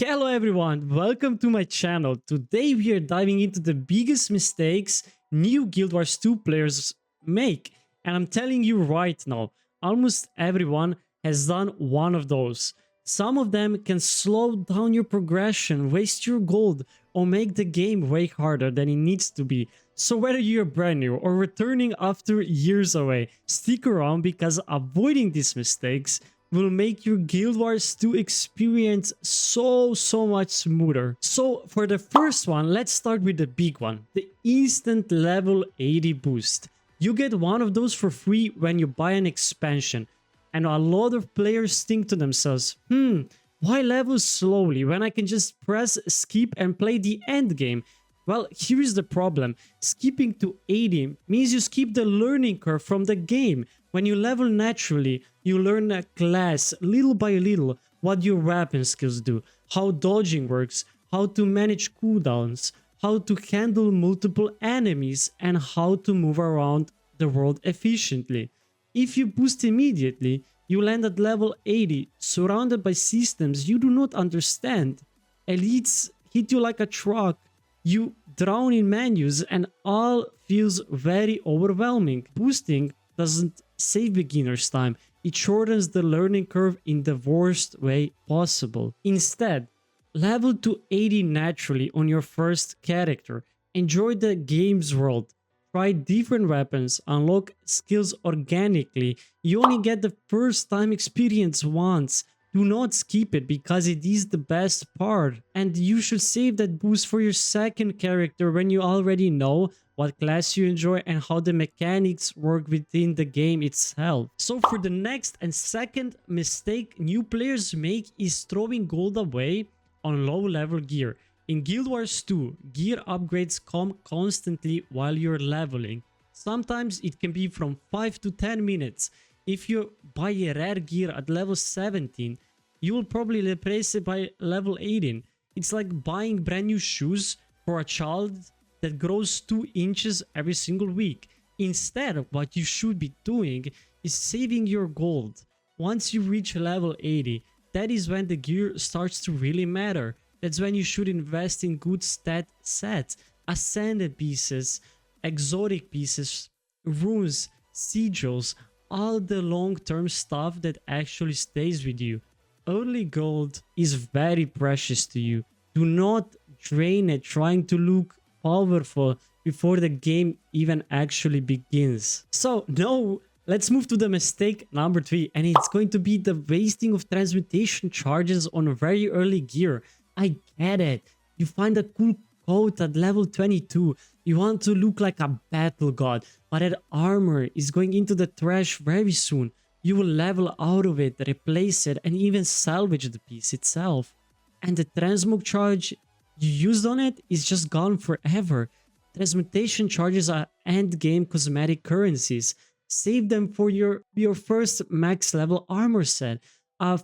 Hello everyone, welcome to my channel. Today we are diving into the biggest mistakes new Guild Wars 2 players make. And I'm telling you right now, almost everyone has done one of those. Some of them can slow down your progression, waste your gold, or make the game way harder than it needs to be. So whether you're brand new or returning after years away, stick around because avoiding these mistakes will make your Guild Wars 2 experience so much smoother. So for the first one, let's start with the big one, the instant level 80 boost. You get one of those for free when you buy an expansion. And a lot of players think to themselves, why level slowly when I can just press skip and play the end game? Well, here's the problem. Skipping to 80 means you skip the learning curve from the game. When you level naturally, you learn a class little by little, what your weapon skills do, how dodging works, how to manage cooldowns, how to handle multiple enemies, and how to move around the world efficiently. If you boost immediately, you land at level 80, surrounded by systems you do not understand. Elites hit you like a truck. You drown in menus and all feels very overwhelming. Boosting doesn't save beginners time, it shortens the learning curve in the worst way possible. Instead, level to 80 naturally on your first character. Enjoy the game's world. Try different weapons, unlock skills organically. You only get the first time experience once. Do not skip it because it is the best part. And you should save that boost for your second character when you already know what class you enjoy and how the mechanics work within the game itself. So for the next and second mistake new players make is throwing gold away on low level gear. In Guild Wars 2, gear upgrades come constantly while you're leveling. Sometimes it can be from 5 to 10 minutes. If you buy a rare gear at level 17, you will probably replace it by level 18. It's like buying brand new shoes for a child that grows 2 inches every single week. Instead, what you should be doing is saving your gold. Once you reach level 80, that is when the gear starts to really matter. That's when you should invest in good stat sets, ascended pieces, exotic pieces, runes, sigils, all the long-term stuff that actually stays with you. Early gold is very precious to you. Do not drain it trying to look powerful before the game even actually begins. So now let's move to the mistake number 3, and it's going to be the wasting of transmutation charges on very early gear. I get it. You find a cool coat at level 22. You want to look like a battle god, but that armor is going into the trash very soon. You will level out of it, replace it, and even salvage the piece itself. And the transmog charge you used on it is just gone forever. Transmutation charges are end-game cosmetic currencies. Save them for your first max level armor set, a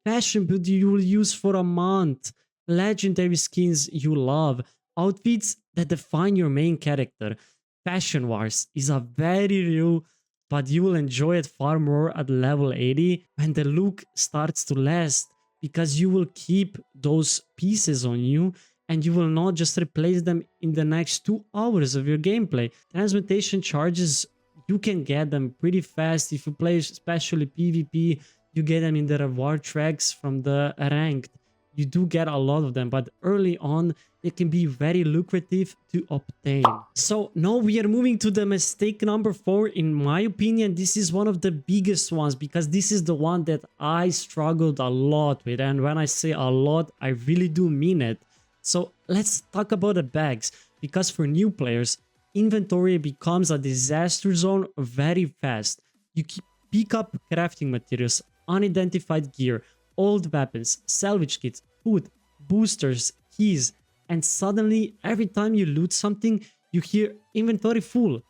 fashion boot you will use for a month, legendary skins you love, outfits that define your main character. Fashion Wars is a very real, but you will enjoy it far more at level 80 when the look starts to last, because you will keep those pieces on you and you will not just replace them in the next 2 hours of your gameplay. Transmutation charges, you can get them pretty fast if you play especially PvP. You get them in the reward tracks from the ranked. You do get a lot of them, but early on it can be very lucrative to obtain. So now we are moving to the mistake number 4. In my opinion, this is one of the biggest ones because this is the one that I struggled a lot with, and when I say a lot, I really do mean it. So let's talk about the bags, because for new players, inventory becomes a disaster zone very fast. You pick up crafting materials, unidentified gear, old weapons, salvage kits, food, boosters, keys, and suddenly every time you loot something, you hear inventory full.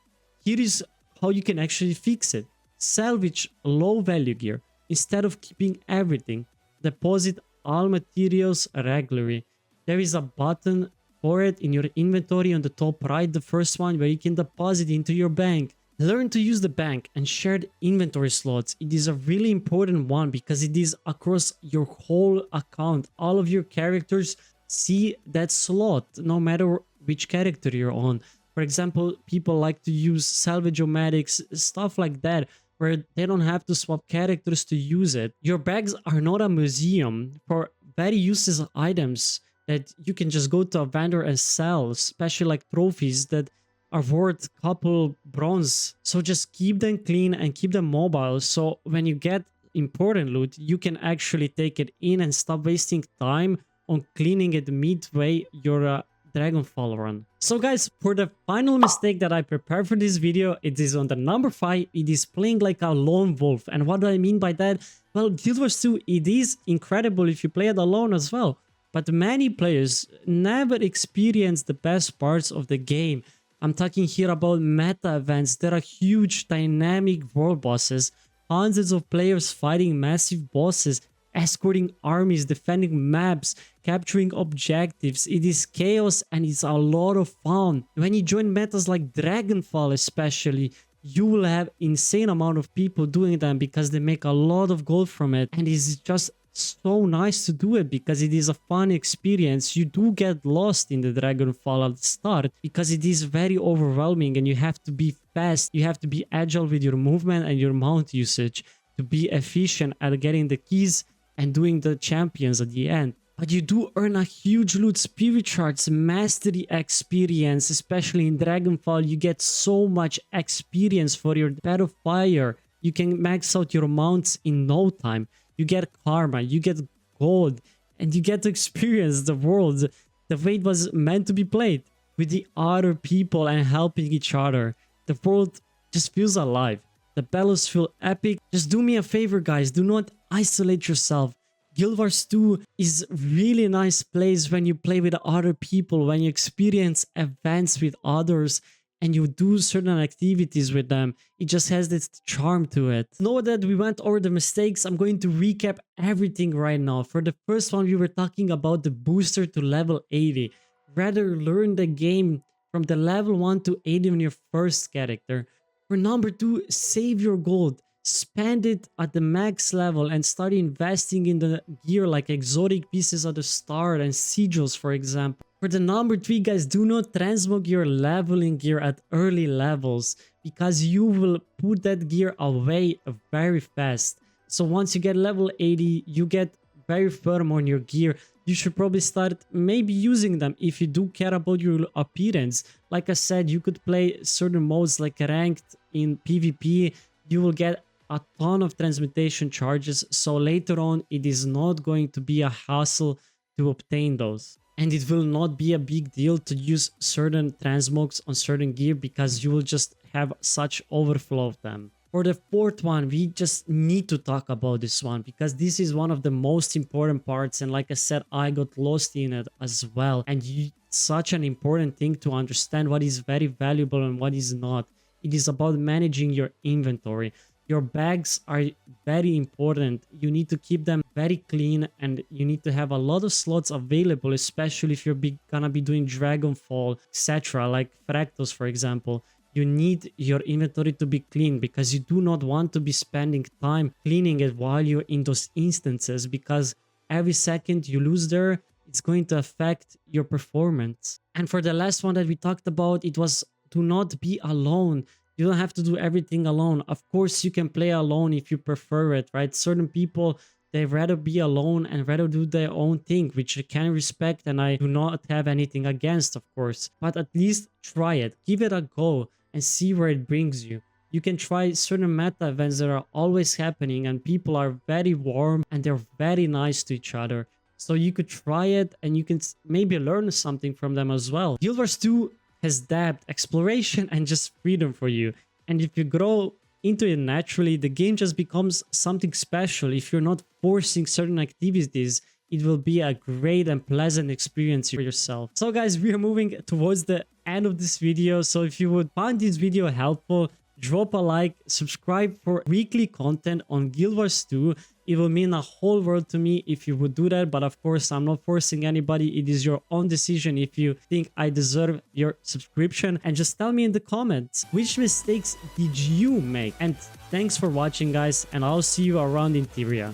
Here is how you can actually fix it. Salvage low value gear. Instead of keeping everything, deposit all materials regularly. There is a button for it in your inventory on the top right, the first one, where you can deposit into your bank. Learn to use the bank and shared inventory slots. It is a really important one because it is across your whole account. All of your characters see that slot no matter which character you're on. For example, people like to use salvage-o-matics, stuff like that, where they don't have to swap characters to use it. Your bags are not a museum for very useless items that you can just go to a vendor and sell, especially like trophies that are worth a couple bronze. So just keep them clean and keep them mobile, so when you get important loot, you can actually take it in and stop wasting time on cleaning it midway your Dragonfall run. So guys, for the final mistake that I prepared for this video, it is on the number 5. It is playing like a lone wolf. And what do I mean by that? Well, Guild Wars 2, it is incredible if you play it alone as well. But many players never experience the best parts of the game. I'm talking here about meta events. There are huge dynamic world bosses, hundreds of players fighting massive bosses, escorting armies, defending maps, capturing objectives. It is chaos and it's a lot of fun. When you join metas like Dragonfall especially, you will have insane amount of people doing them because they make a lot of gold from it, and it's just so nice to do it because it is a fun experience. You do get lost in the Dragonfall at the start because it is very overwhelming and you have to be fast, you have to be agile with your movement and your mount usage to be efficient at getting the keys and doing the champions at the end. But you do earn a huge loot, spirit shards, mastery experience, especially in Dragonfall. You get so much experience for your Battle Fire. You can max out your mounts in no time. You get karma, you get gold, and you get to experience the world the way it was meant to be played, with the other people and helping each other. The world just feels alive. The battles feel epic. Just do me a favor, guys. Do not isolate yourself. Guild Wars 2 is really nice place when you play with other people, when you experience events with others, and you do certain activities with them. It just has this charm to it. Know that we went over the mistakes. I'm going to recap everything right now. For the first one, we were talking about the booster to level 80. Rather learn the game from the level 1 to 80 on your first character. For number 2, save your gold. Spend it at the max level and start investing in the gear like exotic pieces at the start and sigils, for example. For the number 3, guys, do not transmog your leveling gear at early levels because you will put that gear away very fast. So once you get level 80, you get very firm on your gear. You should probably start maybe using them if you do care about your appearance. Like I said, you could play certain modes like ranked in PvP. You will get a ton of transmutation charges, so later on it is not going to be a hassle to obtain those. And it will not be a big deal to use certain transmogs on certain gear because you will just have such overflow of them. For the fourth one, we just need to talk about this one because this is one of the most important parts, and like I said, I got lost in it as well. And it's such an important thing to understand what is very valuable and what is not. It is about managing your inventory. Your bags are very important. You need to keep them very clean and you need to have a lot of slots available, especially if you're gonna be doing Dragonfall, etc. like Fractals, for example. You need your inventory to be clean because you do not want to be spending time cleaning it while you're in those instances, because every second you lose there, it's going to affect your performance. And for the last one that we talked about, it was do not be alone. You don't have to do everything alone. Of course, you can play alone if you prefer it, right? Certain people, they rather be alone and rather do their own thing, which I can respect and I do not have anything against, of course. But at least try it. Give it a go and see where it brings you. You can try certain meta events that are always happening and people are very warm and they're very nice to each other. So you could try it and you can maybe learn something from them as well. Guild Wars 2 has depth, exploration, and just freedom for you. And if you grow into it naturally, the game just becomes something special. If you're not forcing certain activities, it will be a great and pleasant experience for yourself. So guys, we are moving towards the end of this video. So if you would find this video helpful, drop a like, subscribe for weekly content on Guild Wars 2. It will mean a whole world to me if you would do that, but of course I'm not forcing anybody. It is your own decision if you think I deserve your subscription. And just tell me in the comments, which mistakes did you make? And thanks for watching, guys, and I'll see you around Interior.